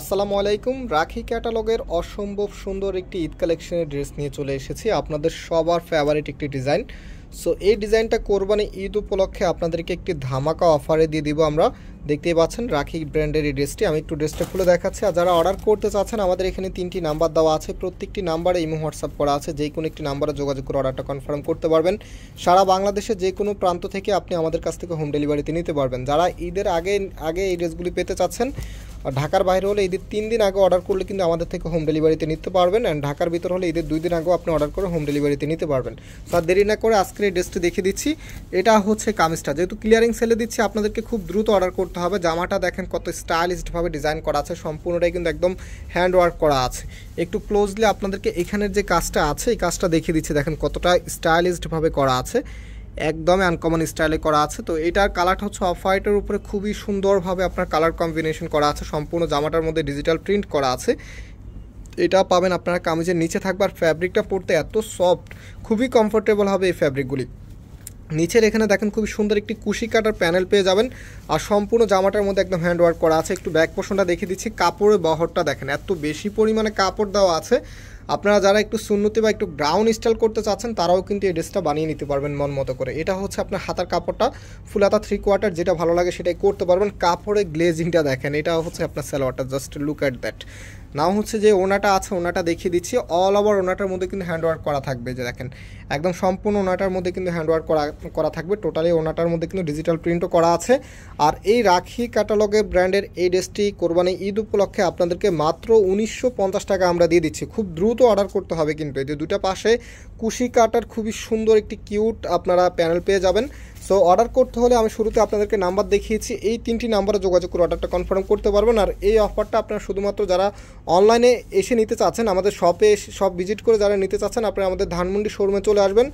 আসসালামু আলাইকুম। রাখি ক্যাটালগের অসম্ভব সুন্দর একটি ঈদ কালেকশনের ড্রেস নিয়ে চলে এসেছি, আপনাদের সবার ফেভারিট একটি ডিজাইন। সো এই ডিজাইনটা কোরবানি ঈদ উপলক্ষে আপনাদেরকে একটি ধামাকা অফারে দিয়ে দিব আমরা। দেখতেই পাচ্ছেন রাখি ব্র্যান্ডের এই ড্রেসটি। আমি একটু ড্রেসটা খুলে দেখাচ্ছি। আর যারা অর্ডার করতে চাচ্ছেন, আমাদের এখানে 3টি নাম্বার দেওয়া আছে, প্রত্যেকটি নাম্বারে ইমো হোয়াটসঅ্যাপ করা আছে, যে কোনো একটি নাম্বারে যোগাযোগ করে অর্ডারটা কনফার্ম করতে পারবেন। সারা বাংলাদেশে যে কোনো প্রান্ত থেকে আপনি আমাদের কাছ থেকে হোম ডেলিভারিতে নিতে পারবেন। যারা ঈদের আগে আগে এই ড্রেসগুলি পেতে চাচ্ছেন, আর ঢাকার বাইরে হলে ঈদের 3 দিন আগে অর্ডার করলে কিন্তু আমাদের থেকে হোম ডেলিভারিতে নিতে পারবেন। অ্যান্ড ঢাকার ভিতর হলে ঈদের 2 দিন আগেও আপনি অর্ডার করে হোম ডেলিভারিতে নিতে পারবেন। তো আর দেরি না করে আজকের এই ড্রেসটি দেখিয়ে দিচ্ছি। এটা হচ্ছে কামিজটা, যেহেতু ক্লিয়ারিং সেলে দিচ্ছি আপনাদেরকে খুব দ্রুত অর্ডার করতে হবে। জামাটা দেখেন কত স্টাইলিশডভাবে ডিজাইন করা আছে, সম্পূর্ণটাই কিন্তু একদম হ্যান্ড ওয়ার্ক করা আছে। একটু ক্লোজলি আপনাদেরকে এখানের যে কাজটা আছে এই কাজটা দেখিয়ে দিচ্ছি, দেখেন কতটা স্টাইলিশডভাবে করা আছে, একদমই আনকমন স্টাইলে করা আছে। তো এটার কালারটা হচ্ছে অফ হোয়াইটের উপরে খুবই সুন্দরভাবে আপনার কালার কম্বিনেশন করা আছে, সম্পূর্ণ জামাটার মধ্যে ডিজিটাল প্রিন্ট করা আছে। এটা পাবেন আপনারা কামিজের নিচে থাকবে। আর ফ্যাব্রিকটা পরতে এত সফট, খুবই কমফোর্টেবল হবে এই ফ্যাব্রিকগুলি। নিচের এখানে দেখেন খুবই সুন্দর একটি কুশি কাটার প্যানেল পেয়ে যাবেন। আর সম্পূর্ণ জামাটার মধ্যে একদম হ্যান্ড ওয়ার্ক করা আছে। একটু ব্যাক পোর্শনটা দেখিয়ে দিচ্ছি, কাপড়ের বহরটা দেখেন, এত বেশি পরিমাণে কাপড় দেওয়া আছে। আপনারা যারা একটু সুন্নতি বা একটু ব্রাউন স্টাইল করতে চাচ্ছেন, তারাও কিন্তু এই ড্রেসটা বানিয়ে নিতে পারবেন মন মতো করে। এটা হচ্ছে আপনার হাতার কাপড়টা ফুল হাতা 3/4, যেটা ভালো লাগে সেটাই করতে পারবেন। কাপড়ের গ্লেজিংটা দেখেন, এটা হচ্ছে আপনার সালোয়ারটা, জাস্ট লুক অ্যাট দ্যাট। নাও হচ্ছে যে ওনাটা আছে, ওনাটা দেখিয়ে দিচ্ছি। অল ওভার ওনাটার মধ্যে কিন্তু হ্যান্ড ওয়ার্ক করা থাকবে, যে দেখেন একদম সম্পূর্ণ ওনাটার মধ্যে কিন্তু হ্যান্ড ওয়ার্ক করা থাকবে। টোটালি ওনাটার মধ্যে কিন্তু ডিজিটাল প্রিন্টও করা আছে। আর এই রাখি ক্যাটালগের ব্র্যান্ডের এই ড্রেসটি কোরবানি ঈদ উপলক্ষে আপনাদেরকে মাত্র 1950 টাকা আমরা দিয়ে দিচ্ছি। খুব দ্রুত অর্ডার করতে হবে কিন্তু। এই যে দুটা পাশে কুশি কাটার খুবই সুন্দর একটি কিউট আপনারা প্যানেল পেয়ে যাবেন। সো অর্ডার করতে হলে আমি শুরুতে আপনাদেরকে নাম্বার দেখিয়েছি, এই 3টি নাম্বারে যোগাযোগ করে অর্ডারটা কনফার্ম করতে পারবেন। আর এই অফারটা আপনারা শুধুমাত্র যারা অনলাইনে এসে নিতে চাচ্ছেন, আমাদের শপে এসে সব ভিজিট করে যারা নিতে চাচ্ছেন, আপনারা আমাদের ধানমন্ডি শোরুমে চলে আসবেন।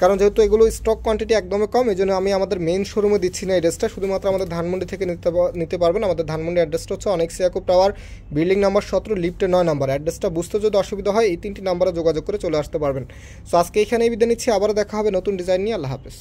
কারণ যেহেতু এগুলো স্টক কোয়ান্টিটি একদমই কম, এই জন্য আমি আমাদের মেন শোরুমে দিচ্ছি না এই ড্রেসটা, শুধুমাত্র আমাদের ধানমন্ডি থেকে নিতে পারবেন। আমাদের ধানমন্ডি অ্যাড্রেসটা হচ্ছে অনেক সিয়াকুব টাওয়ার, বিল্ডিং নাম্বার 17, লিফটে 9 নাম্বার। অ্যাড্রেসটা বুঝতে যদি অসুবিধা হয়, এই 3টি নাম্বারে যোগাযোগ করে চলে আসতে পারবেন। সো আজকে এখানেই বিদায় নিচ্ছি, আবারও দেখা হবে নতুন ডিজাইন নিয়ে। আল্লাহ হাফেজ।